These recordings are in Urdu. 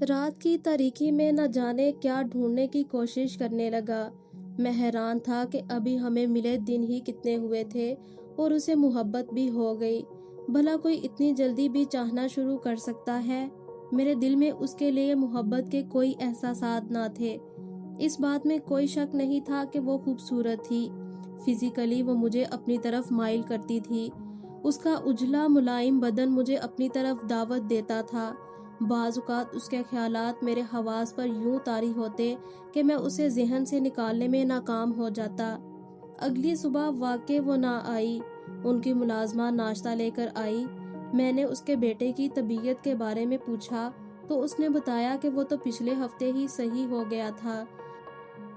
رات کی تاریکی میں نہ جانے کیا ڈھونڈنے کی کوشش کرنے لگا۔ میں حیران تھا کہ ابھی ہمیں ملے دن ہی کتنے ہوئے تھے اور اسے محبت بھی ہو گئی۔ بھلا کوئی اتنی جلدی بھی چاہنا شروع کر سکتا ہے؟ میرے دل میں اس کے لیے محبت کے کوئی احساسات نہ تھے۔ اس بات میں کوئی شک نہیں تھا کہ وہ خوبصورت تھی۔ فزیکلی وہ مجھے اپنی طرف مائل کرتی تھی۔ اس کا اجلا ملائم بدن مجھے اپنی طرف دعوت دیتا تھا۔ بعض اوقات اس کے خیالات میرے حواس پر یوں طاری ہوتے کہ میں اسے ذہن سے نکالنے میں ناکام ہو جاتا۔ اگلی صبح واقع وہ نہ آئی۔ ان کی ملازمہ ناشتہ لے کر آئی۔ میں نے اس کے بیٹے کی طبیعت کے بارے میں پوچھا تو اس نے بتایا کہ وہ تو پچھلے ہفتے ہی صحیح ہو گیا تھا۔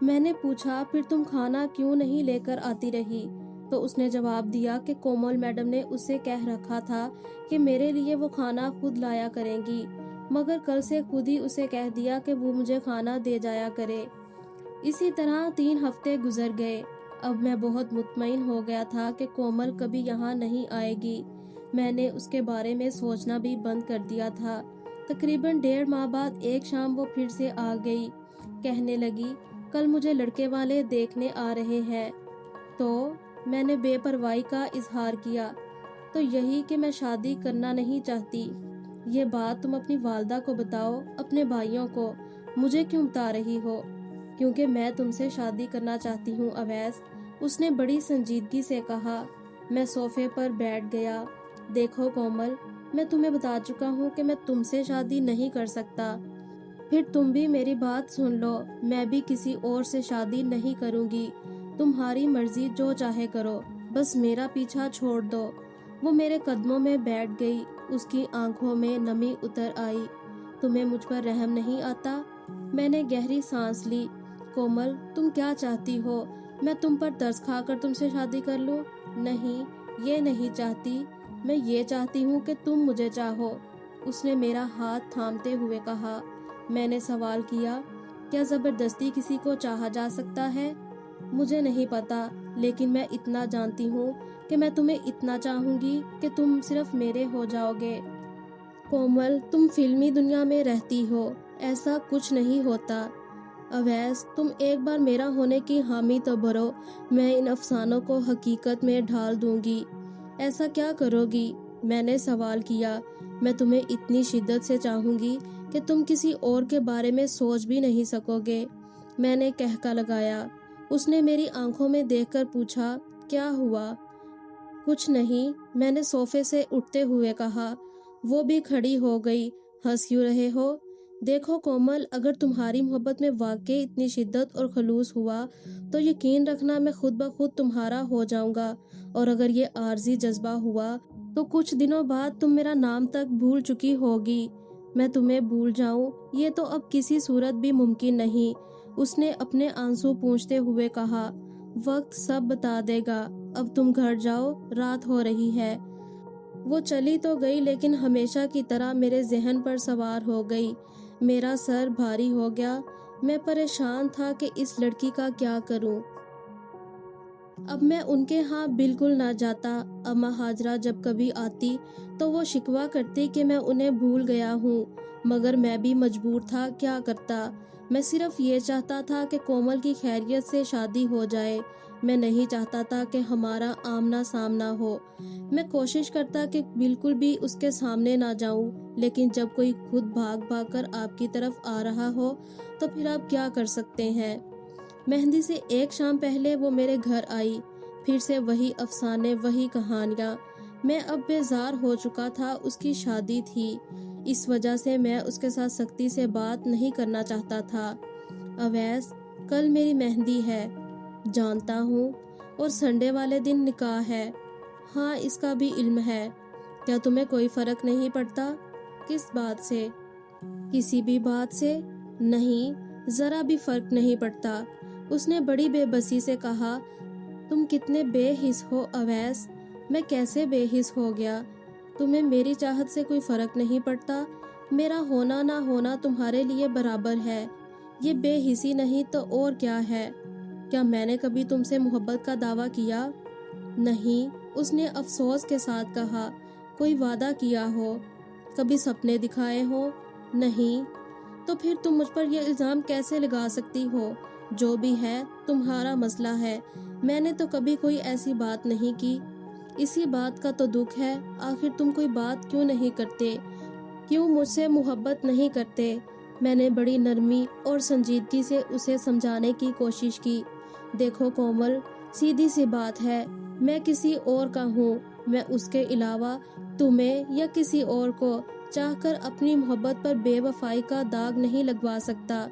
میں نے پوچھا پھر تم کھانا کیوں نہیں لے کر آتی رہی؟ تو اس نے جواب دیا کہ کومل میڈم نے اس سے کہہ رکھا تھا کہ میرے لیے وہ کھانا خود لایا کریں گی، مگر کل سے خود ہی اسے کہہ دیا کہ وہ مجھے کھانا دے جایا کرے۔ اسی طرح 3 ہفتے گزر گئے۔ اب میں بہت مطمئن ہو گیا تھا کہ کومل کبھی یہاں نہیں آئے گی۔ میں نے اس کے بارے میں سوچنا بھی بند کر دیا تھا۔ تقریباً 1.5 ماہ بعد ایک شام وہ پھر سے آ گئی۔ کہنے لگی کل مجھے لڑکے والے دیکھنے آ رہے ہیں۔ تو میں نے بے پرواہی کا اظہار کیا۔ تو یہی کہ میں شادی کرنا نہیں چاہتی۔ یہ بات تم اپنی والدہ کو بتاؤ، اپنے بھائیوں کو، مجھے کیوں بتا رہی ہو؟ کیونکہ میں تم سے شادی کرنا چاہتی ہوں اویس، اس نے بڑی سنجیدگی سے کہا۔ میں صوفے پر بیٹھ گیا۔ دیکھو کومل، میں تمہیں بتا چکا ہوں کہ میں تم سے شادی نہیں کر سکتا۔ پھر تم بھی میری بات سن لو، میں بھی کسی اور سے شادی نہیں کروں گی۔ تمہاری مرضی، جو چاہے کرو، بس میرا پیچھا چھوڑ دو۔ وہ میرے قدموں میں بیٹھ گئی۔ اس کی آنکھوں میں نمی اتر آئی۔ تمہیں مجھ پر رحم نہیں آتا؟ میں نے گہری سانس لی۔ کومل، تم کیا چاہتی ہو؟ میں تم پر ترس کھا کر تم سے شادی کر لوں؟ نہیں، یہ نہیں چاہتی۔ میں یہ چاہتی ہوں کہ تم مجھے چاہو۔ اس نے میرا ہاتھ تھامتے ہوئے کہا۔ میں نے سوال کیا، کیا زبردستی کسی کو چاہا جا سکتا ہے؟ مجھے نہیں پتا، لیکن میں اتنا جانتی ہوں کہ میں تمہیں اتنا چاہوں گی کہ تم صرف میرے ہو جاؤ گے۔ کومل، تم فلمی دنیا میں رہتی ہو، ایسا کچھ نہیں ہوتا۔ اویس، تم ایک بار میرا ہونے کی حامی تو بھرو، میں ان افسانوں کو حقیقت میں ڈھال دوں گی۔ ایسا کیا کرو گی؟ میں نے سوال کیا۔ میں تمہیں اتنی شدت سے چاہوں گی کہ تم کسی اور کے بارے میں سوچ بھی نہیں سکو گے۔ میں نے کہکا لگایا۔ اس نے میری آنکھوں میں دیکھ کر پوچھا، کیا ہوا؟ کچھ نہیں، میں نے صوفے سے اٹھتے ہوئے کہا۔ وہ بھی کھڑی ہو گئی۔ ہنس کیوں رہے ہو؟ دیکھو کومل، اگر تمہاری محبت میں واقعی اتنی شدت اور خلوص ہوا تو یقین رکھنا میں خود بخود تمہارا ہو جاؤں گا، اور اگر یہ عارضی جذبہ ہوا تو کچھ دنوں بعد تم میرا نام تک بھول چکی ہوگی۔ میں تمہیں بھول جاؤں، یہ تو اب کسی صورت بھی ممکن نہیں۔ اس نے اپنے آنسو پونچھتے ہوئے کہا۔ وقت سب بتا دے گا، اب تم گھر جاؤ، رات ہو رہی ہے۔ وہ چلی تو گئی لیکن ہمیشہ کی طرح میرے ذہن پر سوار ہو گئی۔ میرا سر بھاری ہو گیا۔ میں پریشان تھا کہ اس لڑکی کا کیا کروں۔ اب میں ان کے ہاں بالکل نہ جاتا۔ اماں ہاجرہ جب کبھی آتی تو وہ شکوہ کرتی کہ میں انہیں بھول گیا ہوں، مگر میں بھی مجبور تھا، کیا کرتا۔ میں صرف یہ چاہتا تھا کہ کومل کی خیریت سے شادی ہو جائے۔ میں نہیں چاہتا تھا کہ ہمارا آمنا سامنا ہو۔ میں کوشش کرتا کہ بالکل بھی اس کے سامنے نہ جاؤں، لیکن جب کوئی خود بھاگ بھاگ کر آپ کی طرف آ رہا ہو تو پھر آپ کیا کر سکتے ہیں۔ مہندی سے ایک شام پہلے وہ میرے گھر آئی۔ پھر سے وہی افسانے، وہی کہانیاں۔ میں اب بیزار ہو چکا تھا۔ اس کی شادی تھی، اس وجہ سے میں اس کے ساتھ سختی سے بات نہیں کرنا چاہتا تھا۔ اویس، کل میری مہندی ہے، جانتا ہوں، اور سنڈے والے دن نکاح ہے۔ ہاں، اس کا بھی علم ہے۔ کیا تمہیں کوئی فرق نہیں پڑتا؟ کس بات سے؟ کسی بھی بات سے؟ نہیں، ذرا بھی فرق نہیں پڑتا۔ اس نے بڑی بے بسی سے کہا۔ تم کتنے بے حس ہو اویس۔ میں کیسے بے حس ہو گیا؟ تمہیں میری چاہت سے کوئی فرق نہیں پڑتا؟ میرا ہونا نہ ہونا تمہارے لیے برابر ہے۔ یہ بے حسی نہیں تو اور کیا ہے؟ کیا میں نے کبھی تم سے محبت کا دعویٰ کیا؟ نہیں، اس نے افسوس کے ساتھ کہا۔ کوئی وعدہ کیا ہو؟ کبھی سپنے دکھائے ہوں؟ نہیں۔ تو پھر تم مجھ پر یہ الزام کیسے لگا سکتی ہو؟ جو بھی ہے تمہارا مسئلہ ہے، میں نے تو کبھی کوئی ایسی بات نہیں کی۔ اسی بات کا تو دکھ ہے، آخر تم کوئی بات کیوں نہیں کرتے؟ کیوں مجھ سے محبت نہیں کرتے؟ میں نے بڑی نرمی اور سنجیدگی سے اسے سمجھانے کی کوشش کی۔ دیکھو کومل، سیدھی سی بات ہے، میں کسی اور کا ہوں، میں اس کے علاوہ تمہیں یا کسی اور کو چاہ کر اپنی محبت پر بے وفائی کا داغ نہیں لگوا سکتا۔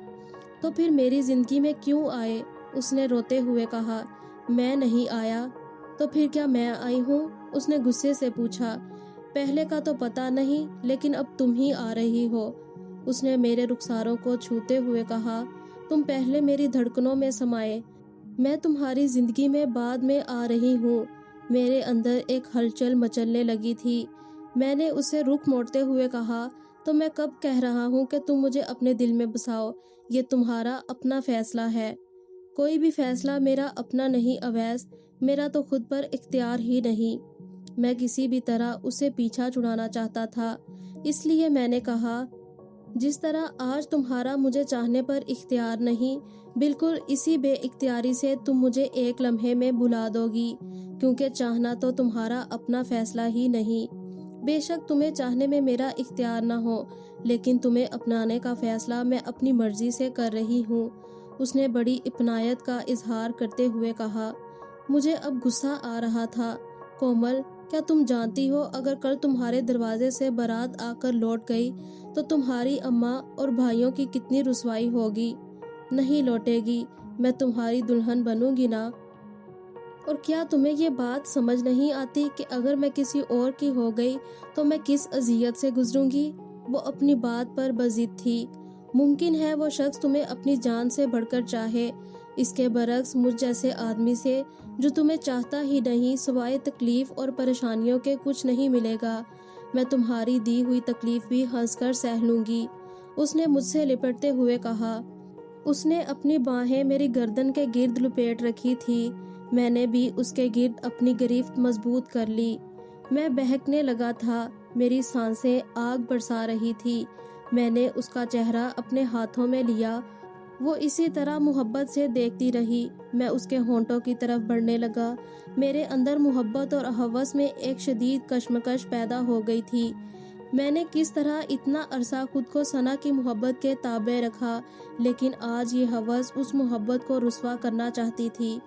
تو پھر میری زندگی میں کیوں آئے؟ اس نے روتے ہوئے کہا۔ میں نہیں آیا تو پھر کیا میں آئی ہوں؟ اس نے غصے سے پوچھا۔ پہلے کا تو پتہ نہیں، لیکن اب تم ہی آ رہی ہو۔ اس نے میرے رخساروں کو چھوتے ہوئے کہا۔ تم پہلے میری دھڑکنوں میں سمائے، میں تمہاری زندگی میں بعد میں آ رہی ہوں۔ میرے اندر ایک ہلچل مچلنے لگی تھی۔ میں نے اسے رخ موڑتے ہوئے کہا، تو میں کب کہہ رہا ہوں کہ تم مجھے اپنے دل میں بساؤ؟ یہ تمہارا اپنا فیصلہ ہے۔ کوئی بھی فیصلہ میرا اپنا نہیں اویس، میرا تو خود پر اختیار ہی نہیں۔ میں کسی بھی طرح اسے پیچھا چھڑانا چاہتا تھا، اس لیے میں نے کہا، جس طرح آج تمہارا مجھے چاہنے پر اختیار نہیں، بالکل اسی بے اختیاری سے تم مجھے ایک لمحے میں بھلا دو گی، کیونکہ چاہنا تو تمہارا اپنا فیصلہ ہی نہیں۔ بے شک تمہیں چاہنے میں میرا اختیار نہ ہو، لیکن تمہیں اپنانے کا فیصلہ میں اپنی مرضی سے کر رہی ہوں۔ اس نے بڑی اپنائیت کا اظہار کرتے ہوئے کہا۔ مجھے اب غصہ آ رہا تھا۔ کومل، کیا تم جانتی ہو اگر کل تمہارے دروازے سے بارات آ کر لوٹ گئی تو تمہاری اماں اور بھائیوں کی کتنی رسوائی ہوگی؟ نہیں لوٹے گی، میں تمہاری دلہن بنوں گی نا۔ اور کیا تمہیں یہ بات سمجھ نہیں آتی کہ اگر میں کسی اور کی ہو گئی تو میں کس اذیت سے گزروں گی؟ وہ اپنی بات پر بضد تھی۔ ممکن ہے وہ شخص تمہیں اپنی جان سے بڑھ کر چاہے، اس کے برعکس مجھ جیسے آدمی سے جو تمہیں چاہتا ہی نہیں، سوائے تکلیف اور پریشانیوں کے کچھ نہیں ملے گا۔ میں تمہاری دی ہوئی تکلیف بھی ہنس کر سہ لوں گی۔ اس نے مجھ سے لپٹتے ہوئے کہا۔ اس نے اپنی باہیں میری گردن کے گرد لپیٹ رکھی تھی، میں نے بھی اس کے گرد اپنی گرفت مضبوط کر لی۔ میں بہکنے لگا تھا، میری سانسیں آگ برسا رہی تھی۔ میں نے اس کا چہرہ اپنے ہاتھوں میں لیا، وہ اسی طرح محبت سے دیکھتی رہی۔ میں اس کے ہونٹوں کی طرف بڑھنے لگا۔ میرے اندر محبت اور ہوس میں ایک شدید کشمکش پیدا ہو گئی تھی۔ میں نے کس طرح اتنا عرصہ خود کو ثنا کی محبت کے تابع رکھا، لیکن آج یہ ہوس اس محبت کو رسوا کرنا چاہتی تھی۔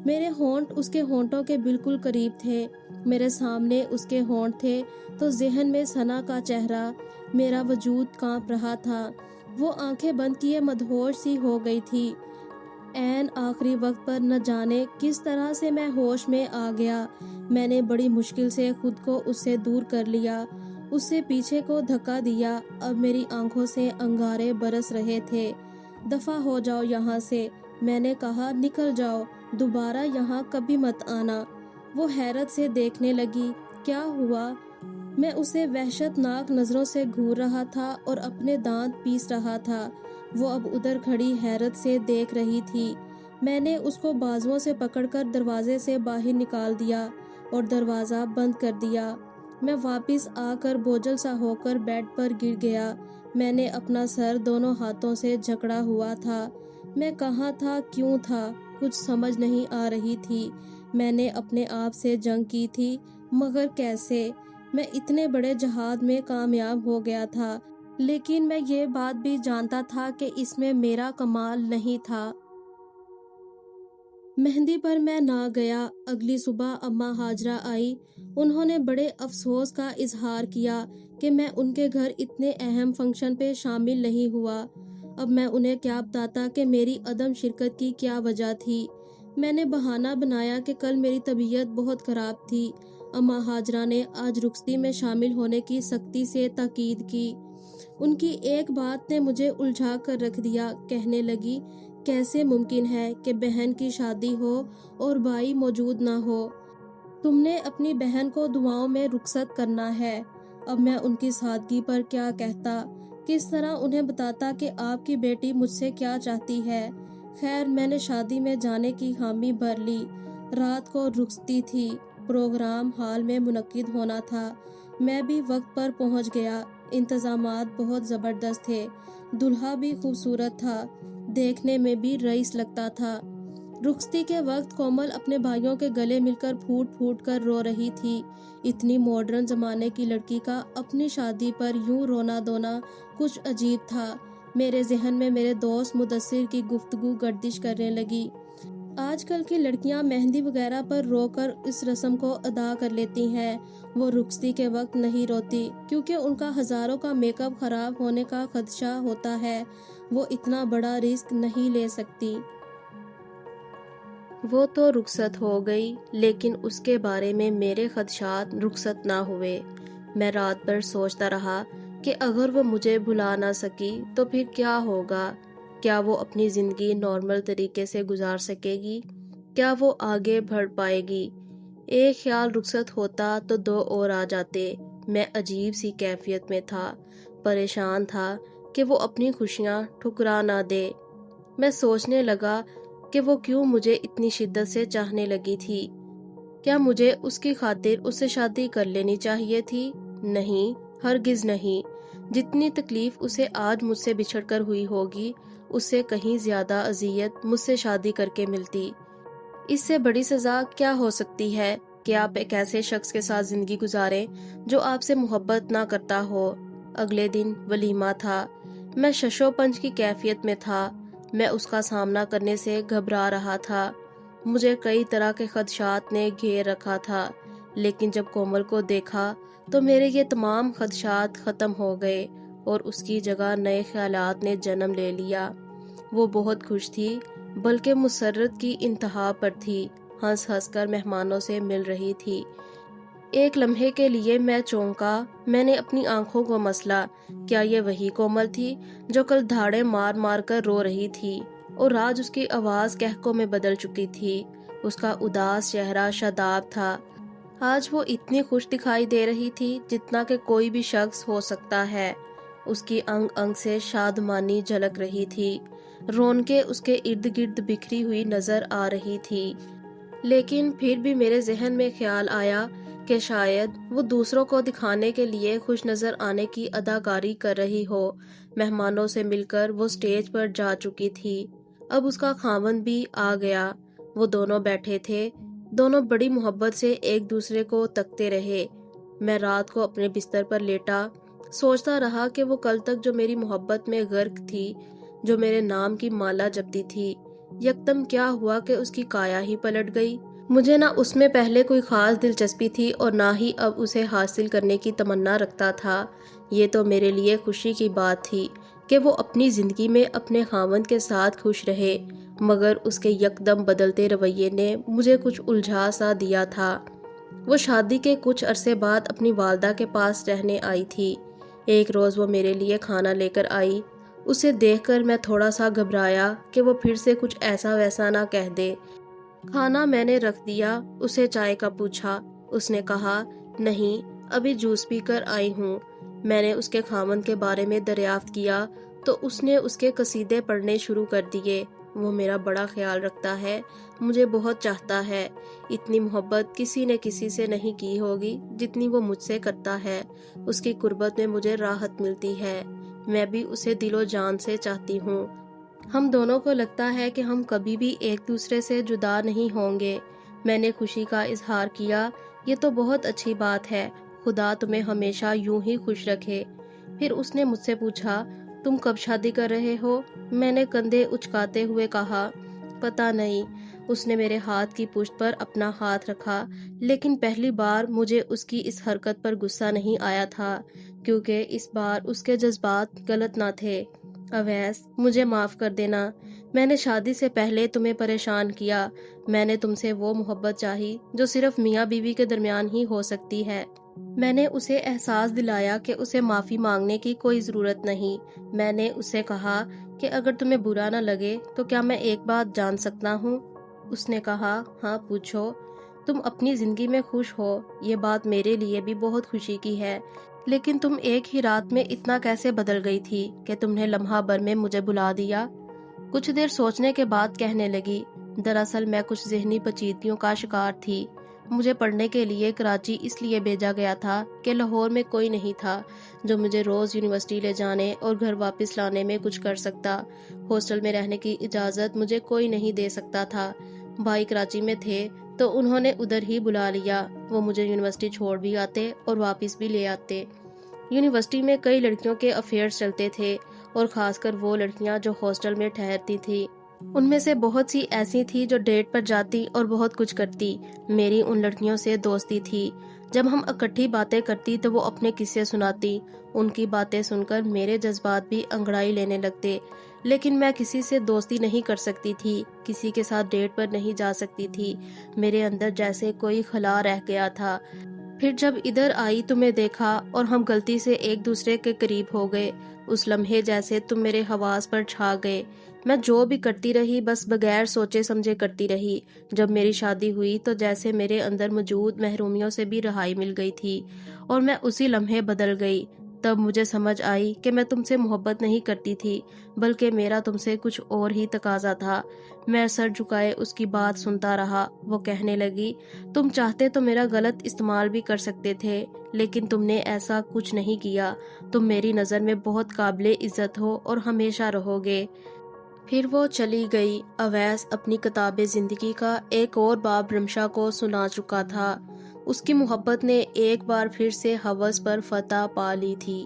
میرے ہونٹ اس کے ہونٹوں کے بالکل قریب تھے، میرے سامنے اس کے ہونٹ تھے تو ذہن میں ثنا کا چہرہ، میرا وجود کانپ رہا تھا۔ وہ آنکھیں بند کیے مدہوش سی ہو گئی تھی۔ عین آخری وقت پر نہ جانے کس طرح سے میں ہوش میں آ گیا۔ میں نے بڑی مشکل سے خود کو اس سے دور کر لیا، اس سے پیچھے کو دھکا دیا۔ اب میری آنکھوں سے انگارے برس رہے تھے۔ دفع ہو جاؤ یہاں سے، میں نے کہا، نکل جاؤ، دوبارہ یہاں کبھی مت آنا۔ وہ حیرت سے دیکھنے لگی۔ کیا ہوا؟ میں اسے وحشت ناک نظروں سے گھور رہا تھا اور اپنے دانت پیس رہا تھا۔ وہ اب ادھر کھڑی حیرت سے دیکھ رہی تھی۔ میں نے اس کو بازوؤں سے پکڑ کر دروازے سے باہر نکال دیا اور دروازہ بند کر دیا۔ میں واپس آ کر بوجھل سا ہو کر بیڈ پر گر گیا۔ میں نے اپنا سر دونوں ہاتھوں سے جکڑا ہوا تھا۔ میں کہاں تھا، کیوں تھا، کچھ سمجھ نہیں آ رہی تھی۔ میں نے اپنے آپ سے جنگ کی تھی، مگر کیسے؟ میں اتنے بڑے جہاد میں کامیاب ہو گیا تھا، لیکن میں یہ بات بھی جانتا تھا کہ اس میں میرا کمال نہیں تھا۔ مہندی پر میں نہ گیا۔ اگلی صبح اماں ہاجرہ آئی۔ انہوں نے بڑے افسوس کا اظہار کیا کہ میں ان کے گھر اتنے اہم فنکشن پہ شامل نہیں ہوا۔ اب میں انہیں کیا بتاتا کہ میری عدم شرکت کی کیا وجہ تھی۔ میں نے بہانہ بنایا کہ کل میری طبیعت بہت خراب تھی۔ اماں ہاجرہ نے آج رخصتی میں شامل ہونے کی سختی سے تاکید کی۔ ان کی ایک بات نے مجھے الجھا کر رکھ دیا۔ کہنے لگی، کیسے ممکن ہے کہ بہن کی شادی ہو اور بھائی موجود نہ ہو؟ تم نے اپنی بہن کو دعاؤں میں رخصت کرنا ہے۔ اب میں ان کی سادگی پر کیا کہتا، کس طرح انہیں بتاتا کہ آپ کی بیٹی مجھ سے کیا چاہتی ہے۔ خیر، میں نے شادی میں جانے کی حامی بھر لی۔ رات کو رخصتی تھی، پروگرام ہال میں منعقد ہونا تھا۔ میں بھی وقت پر پہنچ گیا۔ انتظامات بہت زبردست تھے۔ دلہا بھی خوبصورت تھا، دیکھنے میں بھی رئیس لگتا تھا۔ رخصتی کے وقت کومل اپنے بھائیوں کے گلے مل کر پھوٹ پھوٹ کر رو رہی تھی۔ اتنی ماڈرن زمانے کی لڑکی کا اپنی شادی پر یوں رونا دھونا کچھ عجیب تھا۔ میرے ذہن میں میرے دوست مدثر کی گفتگو گردش کرنے لگی۔ آج کل کی لڑکیاں مہندی وغیرہ پر رو کر اس رسم کو ادا کر لیتی ہیں، وہ رخصتی کے وقت نہیں روتی کیونکہ ان کا ہزاروں کا میک اپ خراب ہونے کا خدشہ ہوتا ہے۔ وہ اتنا بڑا رسک نہیں لے سکتی۔ وہ تو رخصت ہو گئی، لیکن اس کے بارے میں میرے خدشات رخصت نہ ہوئے۔ میں رات بھر سوچتا رہا کہ اگر وہ مجھے بھلا نہ سکی تو پھر کیا ہوگا؟ کیا وہ اپنی زندگی نارمل طریقے سے گزار سکے گی؟ کیا وہ آگے بڑھ پائے گی؟ ایک خیال رخصت ہوتا تو دو اور آ جاتے۔ میں عجیب سی کیفیت میں تھا، پریشان تھا کہ وہ اپنی خوشیاں ٹھکرا نہ دے۔ میں سوچنے لگا کہ وہ کیوں مجھے اتنی شدت سے چاہنے لگی تھی۔ کیا مجھے اس کی خاطر اس سے شادی کر لینی چاہیے تھی؟ نہیں، ہرگز نہیں۔ جتنی تکلیف اسے آج مجھ سے بچھڑ کر ہوئی ہوگی، اس سے کہیں زیادہ اذیت مجھ سے شادی کر کے ملتی۔ اس سے بڑی سزا کیا ہو سکتی ہے کہ آپ ایک ایسے شخص کے ساتھ زندگی گزاریں جو آپ سے محبت نہ کرتا ہو۔ اگلے دن ولیمہ تھا۔ میں ششو پنج کی کیفیت میں تھا۔ میں اس کا سامنا کرنے سے گھبرا رہا تھا۔ مجھے کئی طرح کے خدشات نے گھیر رکھا تھا، لیکن جب کومل کو دیکھا تو میرے یہ تمام خدشات ختم ہو گئے اور اس کی جگہ نئے خیالات نے جنم لے لیا۔ وہ بہت خوش تھی، بلکہ مسرت کی انتہا پر تھی، ہنس ہنس کر مہمانوں سے مل رہی تھی۔ ایک لمحے کے لیے میں چونکا۔ میں نے اپنی آنکھوں کو مسلا۔ کیا یہ وہی کومل تھی جو کل دھاڑے مار مار کر رو رہی تھی اور آج اس کی آواز قہقہوں میں بدل چکی تھی؟ اس کا اداس چہرہ شاداب تھا۔ آج وہ اتنی خوش دکھائی دے رہی تھی جتنا کہ کوئی بھی شخص ہو سکتا ہے۔ اس کی انگ انگ سے شادمانی جھلک رہی تھی۔ رونقیں اس کے ارد گرد بکھری ہوئی نظر آ رہی تھی، لیکن پھر بھی میرے ذہن میں خیال آیا کہ شاید وہ دوسروں کو دکھانے کے لیے خوش نظر آنے کی اداکاری کر رہی ہو۔ مہمانوں سے مل کر وہ سٹیج پر جا چکی تھی۔ اب اس کا خاوند بھی آ گیا۔ وہ دونوں بیٹھے تھے۔ دونوں بڑی محبت سے ایک دوسرے کو تکتے رہے۔ میں رات کو اپنے بستر پر لیٹا، سوچتا رہا کہ وہ کل تک جو میری محبت میں غرق تھی، جو میرے نام کی مالا جپتی تھی، یکدم کیا ہوا کہ اس کی کایا ہی پلٹ گئی۔ مجھے نہ اس میں پہلے کوئی خاص دلچسپی تھی اور نہ ہی اب اسے حاصل کرنے کی تمنا رکھتا تھا۔ یہ تو میرے لیے خوشی کی بات تھی کہ وہ اپنی زندگی میں اپنے خاوند کے ساتھ خوش رہے، مگر اس کے یکدم بدلتے رویے نے مجھے کچھ الجھا سا دیا تھا۔ وہ شادی کے کچھ عرصے بعد اپنی والدہ کے پاس رہنے آئی تھی۔ ایک روز وہ میرے لیے کھانا لے کر آئی۔ اسے دیکھ کر میں تھوڑا سا گھبرایا کہ وہ پھر سے کچھ ایسا ویسا نہ کہہ دے۔ کھانا میں نے رکھ دیا۔ اسے چائے کا پوچھا۔ اس نے کہا، نہیں، ابھی جوس پی کر آئی ہوں۔ میں نے اس کے خاوند کے بارے میں دریافت کیا تو اس نے اس کے قصیدے پڑھنے شروع کر دیے۔ وہ میرا بڑا خیال رکھتا ہے، مجھے بہت چاہتا ہے۔ اتنی محبت کسی نے کسی سے نہیں کی ہوگی جتنی وہ مجھ سے کرتا ہے۔ اس کی قربت میں مجھے راحت ملتی ہے۔ میں بھی اسے دل و جان سے چاہتی ہوں۔ ہم دونوں کو لگتا ہے کہ ہم کبھی بھی ایک دوسرے سے جدا نہیں ہوں گے۔ میں نے خوشی کا اظہار کیا۔ یہ تو بہت اچھی بات ہے، خدا تمہیں ہمیشہ یوں ہی خوش رکھے۔ پھر اس نے مجھ سے پوچھا، تم کب شادی کر رہے ہو؟ میں نے کندھے اچکاتے ہوئے کہا، پتہ نہیں۔ اس نے میرے ہاتھ کی پشت پر اپنا ہاتھ رکھا، لیکن پہلی بار مجھے اس کی اس حرکت پر غصہ نہیں آیا تھا، کیونکہ اس بار اس کے جذبات غلط نہ تھے۔ اویس، مجھے معاف کر دینا۔ میں نے شادی سے پہلے تمہیں پریشان کیا۔ میں نے تم سے وہ محبت چاہی جو صرف میاں بیوی کے درمیان ہی ہو سکتی ہے۔ میں نے اسے احساس دلایا کہ اسے معافی مانگنے کی کوئی ضرورت نہیں۔ میں نے اسے کہا کہ اگر تمہیں برا نہ لگے تو کیا میں ایک بات جان سکتا ہوں؟ اس نے کہا، ہاں پوچھو۔ تم اپنی زندگی میں خوش ہو، یہ بات میرے لیے بھی بہت خوشی کی ہے، لیکن تم ایک ہی رات میں اتنا کیسے بدل گئی تھی کہ تم نے لمحہ بھر میں مجھے بھلا دیا؟ کچھ دیر سوچنے کے بعد کہنے لگی، دراصل میں کچھ ذہنی پیچیدگیوں کا شکار تھی۔ مجھے پڑھنے کے لیے کراچی اس لیے بھیجا گیا تھا کہ لاہور میں کوئی نہیں تھا جو مجھے روز یونیورسٹی لے جانے اور گھر واپس لانے میں کچھ کر سکتا۔ ہاسٹل میں رہنے کی اجازت مجھے کوئی نہیں دے سکتا تھا۔ بھائی کراچی میں تھے تو انہوں نے ادھر ہی بلا لیا۔ وہ مجھے یونیورسٹی چھوڑ بھی آتے اور واپس بھی لے آتے۔ یونیورسٹی میں کئی لڑکیوں کے افیئرز چلتے تھے، اور خاص کر وہ لڑکیاں جو ہاسٹل میں ٹھہرتی تھیں۔ ان میں سے بہت سی ایسی تھی جو ڈیٹ پر جاتی اور بہت کچھ کرتی۔ میری ان لڑکیوں سے دوستی تھی۔ جب ہم اکٹھی باتیں کرتی تو وہ اپنے قصے سناتی۔ ان کی باتیں سن کر میرے جذبات بھی انگڑائی لینے لگتے، لیکن میں کسی سے دوستی نہیں کر سکتی تھی، کسی کے ساتھ ڈیٹ پر نہیں جا سکتی تھی۔ میرے اندر جیسے کوئی خلا رہ گیا تھا۔ پھر جب ادھر آئی تمہیں دیکھا اور ہم غلطی سے ایک دوسرے کے قریب ہو گئے، اس لمحے جیسے تم میرے حواس پر چھا گئے۔ میں جو بھی کرتی رہی بس بغیر سوچے سمجھے کرتی رہی۔ جب میری شادی ہوئی تو جیسے میرے اندر موجود محرومیوں سے بھی رہائی مل گئی تھی، اور میں اسی لمحے بدل گئی۔ تب مجھے سمجھ آئی کہ میں تم سے محبت نہیں کرتی تھی، بلکہ میرا تم سے کچھ اور ہی تقاضا تھا۔ میں سر جھکائے اس کی بات سنتا رہا۔ وہ کہنے لگی، تم چاہتے تو میرا غلط استعمال بھی کر سکتے تھے، لیکن تم نے ایسا کچھ نہیں کیا۔ تم میری نظر میں بہت قابل عزت ہو اور ہمیشہ رہو گے۔ پھر وہ چلی گئی۔ اویس اپنی کتاب زندگی کا ایک اور باب رمشا کو سنا چکا تھا۔ اس کی محبت نے ایک بار پھر سے ہوس پر فتح پا لی تھی۔